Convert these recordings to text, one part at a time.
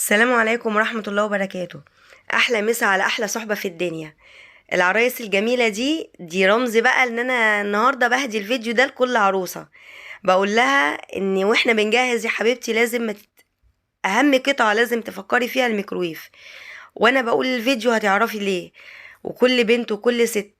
السلام عليكم ورحمة الله وبركاته. أحلى مسا على أحلى صحبة في الدنيا. العرايس الجميلة دي رمز بقى إن أنا النهاردة بهدي الفيديو ده لكل عروسة. بقول لها إن وإحنا بنجهز يا حبيبتي لازم أهم قطعة لازم تفكري فيها الميكرويف. وأنا بقول الفيديو هتعرفي ليه. وكل بنت وكل ست.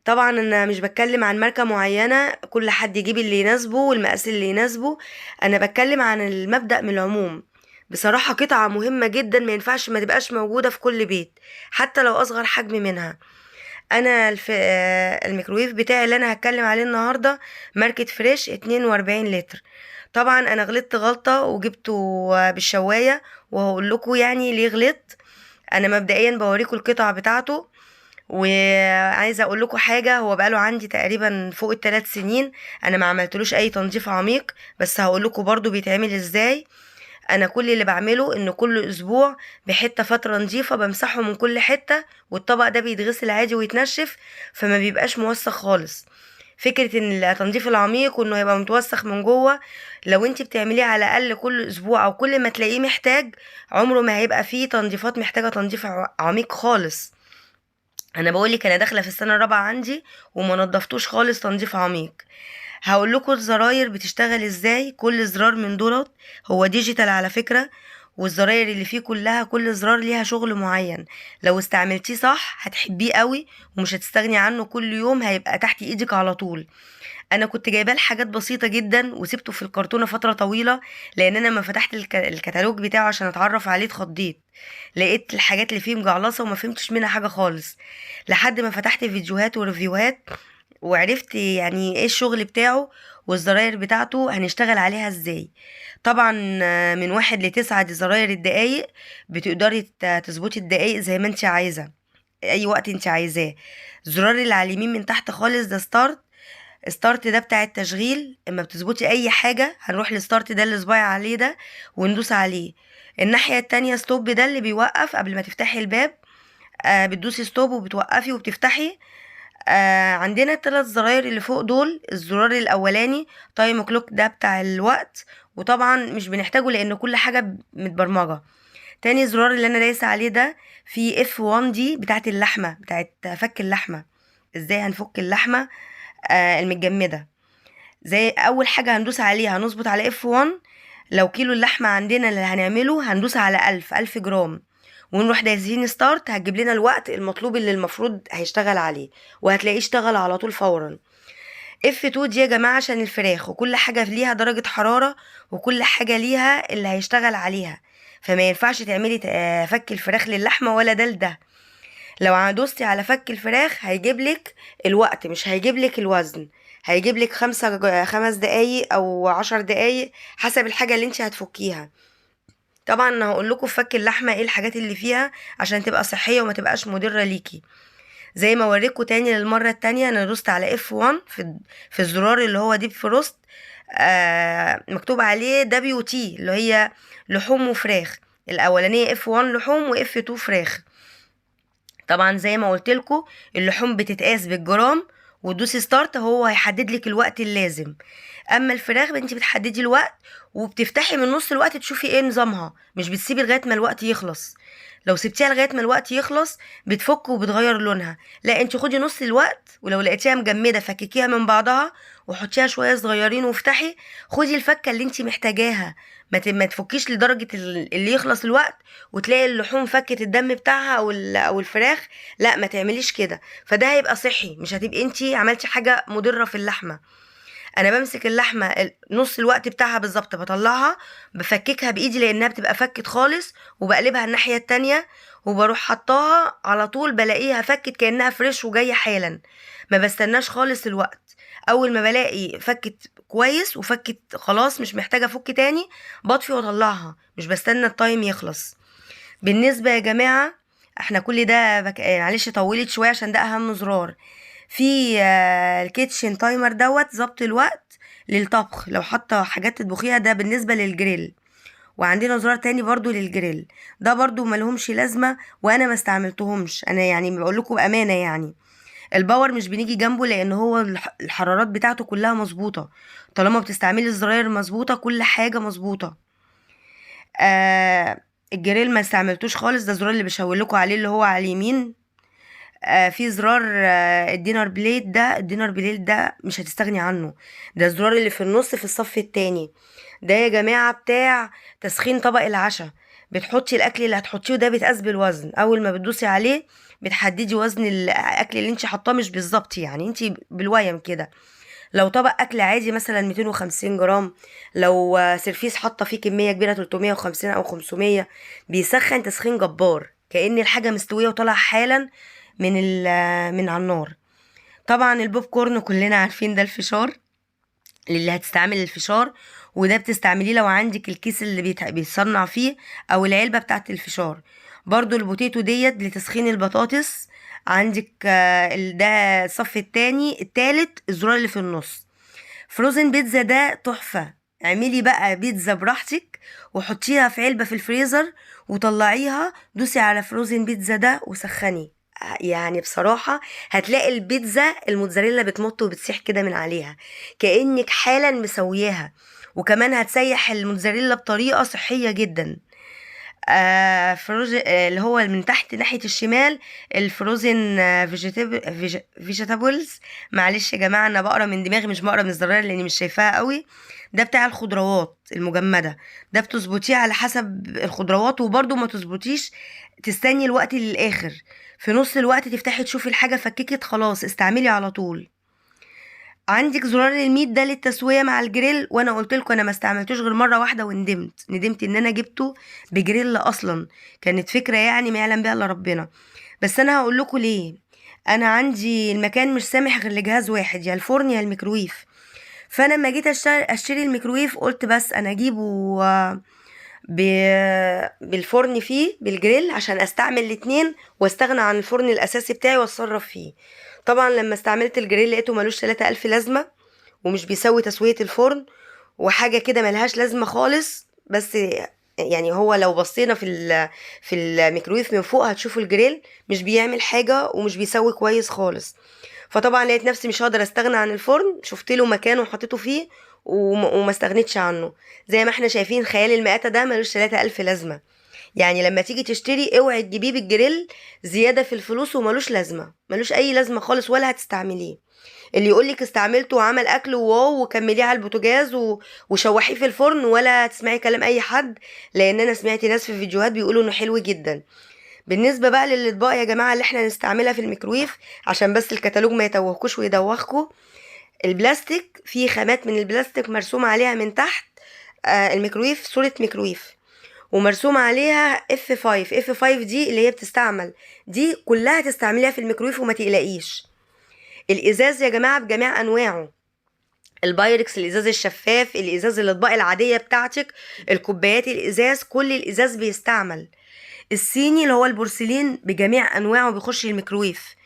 طبعا أنا مش بتكلم عن ماركة معينة، كل حد يجيب اللي يناسبه والمقاس اللي يناسبه. أنا بتكلم عن المبدأ من العموم. بصراحة قطعة مهمة جدا، ما ينفعش ما تبقاش موجودة في كل بيت، حتى لو أصغر حجم منها. أنا الميكرويف بتاعي اللي أنا هتكلم عليه النهاردة ماركة فريش 42 لتر. طبعا أنا غلطت غلطة وجبته بالشواية، وهقول لكم يعني ليه غلطت. أنا مبدئيا بوريكم القطع بتاعته. وعايزه اقول لكم حاجه، هو بقاله عندي تقريبا فوق ال3 سنين. انا ما عملتلوش اي تنظيف عميق، بس هقول لكم برضو بيتعمل ازاي. انا كل اللي بعمله ان كل اسبوع بحته فتره نظيفه بمسحه من كل حته، والطبق ده بيتغسل عادي ويتنشف، فما بيبقاش موسخ خالص. فكره ان التنظيف العميق وانه يبقى متوسخ من جوه، لو انت بتعمليه على الاقل كل اسبوع او كل ما تلاقيه محتاج، عمره ما هيبقى فيه تنظيفات محتاجه تنظيف عميق خالص. انا بقولك انا داخله في السنه الرابعه عندي وما نضفتوش خالص تنظيف عميق. هقول لكم الزراير بتشتغل ازاي. كل زرار من دولت هو ديجيتال على فكره، والزراير اللي فيه كلها كل زرار ليها شغل معين. لو استعملتيه صح هتحبيه قوي ومش هتستغني عنه، كل يوم هيبقى تحت ايدك على طول. انا كنت جايباه لحاجات بسيطه جدا وسبته في الكرتونه فتره طويله، لان انا لما فتحت الكتالوج بتاعه عشان اتعرف عليه اتخضيت. لقيت الحاجات اللي فيه مجعلصه وما فهمتش منها حاجه خالص، لحد ما فتحت فيديوهات وريفيوهات وعرفت يعني ايه الشغل بتاعه والزراير بتاعته هنشتغل عليها ازاي. طبعا من 1 ل9 دي زراير الدقايق. بتقدري تظبطي الدقايق زي ما انت عايزه، اي وقت انت عايزاه. الزرار اللي على اليمين من تحت خالص ده ستارت. ستارت ده بتاع التشغيل، اما بتظبطي اي حاجة هنروح لستارت ده اللي صباعي عليه ده وندوس عليه. الناحية التانية ستوب ده اللي بيوقف قبل ما تفتحي الباب. بتدوسي ستوب وبتوقفي وبتفتحي. عندنا الثلاث زراير اللي فوق دول. الزرار الاولاني تايم كلوك ده بتاع الوقت، وطبعا مش بنحتاجه لان كل حاجة متبرمجة. تاني زرار اللي انا دايسه عليه ده في F1 دي بتاعت اللحمة، بتاعت فك اللحمة. ازاي هنفك اللحمة المتجمدة. زي اول حاجة هندوس عليها هنظبط على F1. لو كيلو اللحمة عندنا اللي هنعمله هندوس على 1000 جرام، ونروح دايسين ستارت هتجيب لنا الوقت المطلوب اللي المفروض هيشتغل عليه، وهتلاقيه اشتغل على طول فورا. F2 دي يا جماعة عشان الفراخ، وكل حاجة ليها درجة حرارة، وكل حاجة ليها اللي هيشتغل عليها. فما ينفعش تعملي فك الفراخ للحمة ولا ده لده. لو دوستي على فك الفراخ هيجيبلك الوقت، مش هيجيبلك الوزن. هيجيبلك 5 دقايق او 10 دقايق حسب الحاجة اللي انت هتفكيها. طبعا انا هقول لكم في فك اللحمة ايه الحاجات اللي فيها عشان تبقى صحية وما تبقاش مضرة ليكي. زي ما اوريكم تاني للمرة التانية، انا دوست على F1 في الزرار اللي هو ديب فروست. مكتوب عليه WT اللي هي لحوم وفراخ. الاولانية F1 لحوم وF2 فراخ. طبعا زي ما قلت لكم اللحوم بتتقاس بالجرام، وتدوسي ستارت هو هيحدد لك الوقت اللازم. اما الفراخ انت بتحددي الوقت وبتفتحي من نص الوقت تشوفي ايه نظامها، مش بتسيبي لغايه ما الوقت يخلص. لو سبتيها لغايه ما الوقت يخلص بتفك وبتغير لونها. لا، انت خدي نص الوقت، ولو لقيتيها مجمده فككيها من بعضها وحطيها شويه صغيرين وافتحي. خدي الفكه اللي انت محتاجاها. ما تفكيش لدرجه اللي يخلص الوقت وتلاقي اللحوم فكت الدم بتاعها او الفراخ. لا، ما تعمليش كده، فده هيبقى صحي، مش هتبقي انتي عملتي حاجه مضره في اللحمه. انا بمسك اللحمه نص الوقت بتاعها بالظبط بطلعها، بفككها بايدي لانها بتبقى فكت خالص، وبقلبها الناحيه التانية، وبروح حطاها على طول بلاقيها فكت كانها فريش وجايه حالا. ما بستناش خالص الوقت. اول ما بلاقي فكت كويس وفكت خلاص مش محتاجه افك تاني، بطفي واطلعها، مش بستنى التايم يخلص. بالنسبة يا جماعة، احنا كل ده معلش طولت شوية عشان ده اهم زرار في الكيتشن تايمر دوت ظبط الوقت للطبخ. لو حاطة حاجات تطبخيها ده بالنسبة للجريل. وعندنا زرار تاني برضو للجريل، ده برضو ملهمش لازمة وانا ما استعملتهمش. انا يعني بقول لكم بأمانة يعني الباور مش بنيجي جنبه، لان هو الحرارات بتاعته كلها مظبوطة. طالما بتستعملي الزراير مظبوطة كل حاجة مظبوطة. الجريل ما استعملتوش خالص، ده الزرار اللي بشاور لكم عليه اللي هو على اليمين. في زرار الدينر بليد ده، الدينر بليد ده مش هتستغني عنه. ده الزرار اللي في النص في الصف التاني، ده يا جماعة بتاع تسخين طبق العشاء. بتحطي الاكل اللي هتحطيه، ده بيتقاس بالوزن. اول ما بتدوسي عليه بتحددي وزن الاكل اللي انت حاطاه، مش بالظبط يعني، انت بالويم كده. لو طبق اكل عادي مثلا 250 جرام، لو سيرفيس حاطه فيه كميه كبيره 350 او 500، بيسخن تسخين جبار كأن الحاجه مستويه وطالعه حالا من على النار. طبعا البوب كورن كلنا عارفين ده الفشار، اللي هتستعمل الفشار، وده بتستعمليه لو عندك الكيس اللي بيتصنع فيه او العلبة بتاعت الفشار. برضو البوتيتو ديت لتسخين البطاطس. عندك ده الصف التاني التالت، الزرار اللي في النص. فروزن بيتزا ده تحفة. اعملي بقى بيتزا براحتك وحطيها في علبة في الفريزر وطلعيها، دوسي على فروزن بيتزا ده وسخني. يعني بصراحة هتلاقي البيتزا الموتزاريلا بتمط وبتسيح كده من عليها كأنك حالا مسوياها. وكمان هتسيح الموتزاريلا بطريقة صحية جدا. اللي هو من تحت ناحية الشمال الفروزن فيجيتابلز. معلش يا جماعة انا بقرا من دماغي مش بقرا من الزراير لاني مش شايفاها قوي. ده بتاع الخضروات المجمدة، ده بتظبطيه على حسب الخضروات، وبرضو ما تظبطيش تستني الوقت للآخر. في نص الوقت تفتحي تشوفي الحاجة فككت خلاص استعملي على طول. عندك زرار الميت ده للتسويه مع الجريل، وانا قلت لكم انا ما استعملتوش غير مره واحده ندمت ان انا جبته بجريل اصلا. كانت فكره يعني ما يعلم بها الا ربنا. بس انا هقول لكم ليه. انا عندي المكان مش سامح غير لجهاز واحد، يا الفرن يا الميكرويف. فانا لما جيت اشتري الميكرويف قلت بس انا اجيبه بالفرن فيه بالجريل عشان استعمل الاتنين واستغنى عن الفرن الاساسي بتاعي واتصرف فيه. طبعا لما استعملت الجريل لقيته ملوش 3000 لازمة، ومش بيسوي تسوية الفرن، وحاجة كده ملهاش لازمة خالص. بس يعني هو لو بصينا في الميكرويف من فوق هتشوفوا الجريل مش بيعمل حاجة ومش بيسوي كويس خالص. فطبعا لقيت نفسي مش هقدر استغنى عن الفرن، شفت له مكان وحطيته فيه وما استغنيتش عنه. زي ما احنا شايفين خيال المآتة ده ملوش 3000 لازمة. يعني لما تيجي تشتري اوعي تجيبيه بالجريل زيادة في الفلوس وملوش لازمة، ملوش اي لازمة خالص ولا هتستعمليه. اللي يقولك استعملته وعمل اكل واو وكمليه على البوتاجاز وشوحيه في الفرن، ولا تسمعي كلام اي حد، لان انا سمعت ناس في فيديوهات بيقولوا انه حلو جدا. بالنسبة بقى للاطباق يا جماعة اللي احنا نستعملها في الميكرويف، عشان بس الكتالوج ما يتوهكوش ويدوخكوا. البلاستيك، في خامات من البلاستيك مرسوم عليها من تحت الميكرويف صورة ميكرويف، ومرسوم عليها F5 دي اللي هي بتستعمل، دي كلها تستعمليها في الميكرويف وما تقلقيش. الازاز يا جماعه بجميع انواعه، البايركس الازاز الشفاف، الازاز الاطباق العاديه بتاعتك، الكوبايات الازاز، كل الازاز بيستعمل. الصيني اللي هو البورسلين بجميع انواعه بيخش الميكرويف.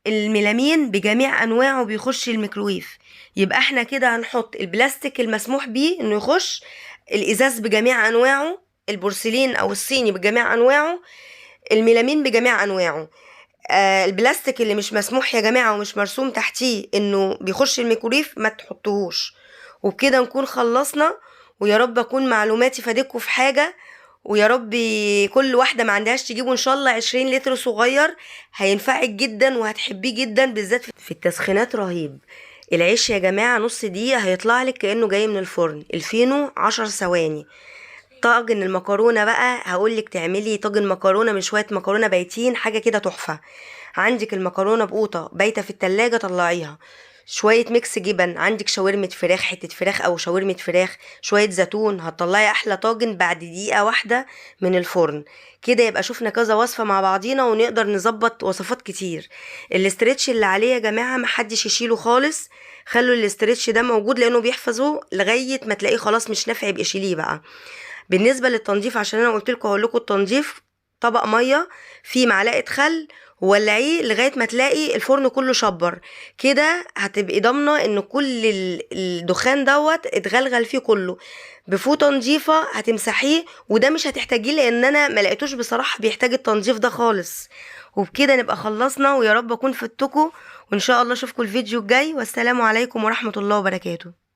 الميلامين بجميع انواعه بيخش الميكرويف. يبقى احنا كده هنحط البلاستيك المسموح بيه انه يخش، الازاز بجميع انواعه، البورسلين او الصيني بجميع انواعه، الميلامين بجميع انواعه. البلاستيك اللي مش مسموح يا جماعه ومش مرسوم تحتيه انه بيخش الميكرويف ما تحطوهوش. وبكده نكون خلصنا، ويا رب اكون معلوماتي فادتكم في حاجه، ويا رب كل واحده ما عندهاش تجيبوا ان شاء الله 20 لتر صغير، هينفعك جدا وهتحبيه جدا بالذات في التسخينات. رهيب. العيش يا جماعه نص دقيقه هيطلع لك كانه جاي من الفرن، الفينو 10 ثواني. طاجن المكرونه بقى هقولك تعملي طاجن مكرونه من شويه مكرونه بايتين، حاجه كده تحفه. عندك المكرونه بقوطه بايته في التلاجة طلعيها، شويه ميكس جبن، عندك شاورمه فراخ، حته فراخ او شاورمه فراخ، شويه زيتون، هتطلعي احلى طاجن بعد دقيقه واحده من الفرن. كده يبقى شفنا كذا وصفه مع بعضينا ونقدر نظبط وصفات كتير. الاسترتش اللي عليه يا جماعه محدش يشيله خالص، خلوا الاسترتش ده موجود لانه بيحفظه لغايه ما تلاقيه خلاص مش نافع يبقى شيليه بقى. بالنسبه للتنظيف، عشان انا قلت لكم هقول لكم التنظيف، طبق ميه فيه معلقه خل وولعيه لغايه ما تلاقي الفرن كله شبر كده، هتبقي ضامنه ان كل الدخان دوت اتغلغل فيه كله. بفوطه نظيفه هتمسحيه، وده مش هتحتاجيه لان انا ما لقيتوش بصراحه بيحتاج التنظيف ده خالص. وبكده نبقى خلصنا، ويا رب اكون فدتكم، وان شاء الله اشوفكم الفيديو الجاي، والسلام عليكم ورحمه الله وبركاته.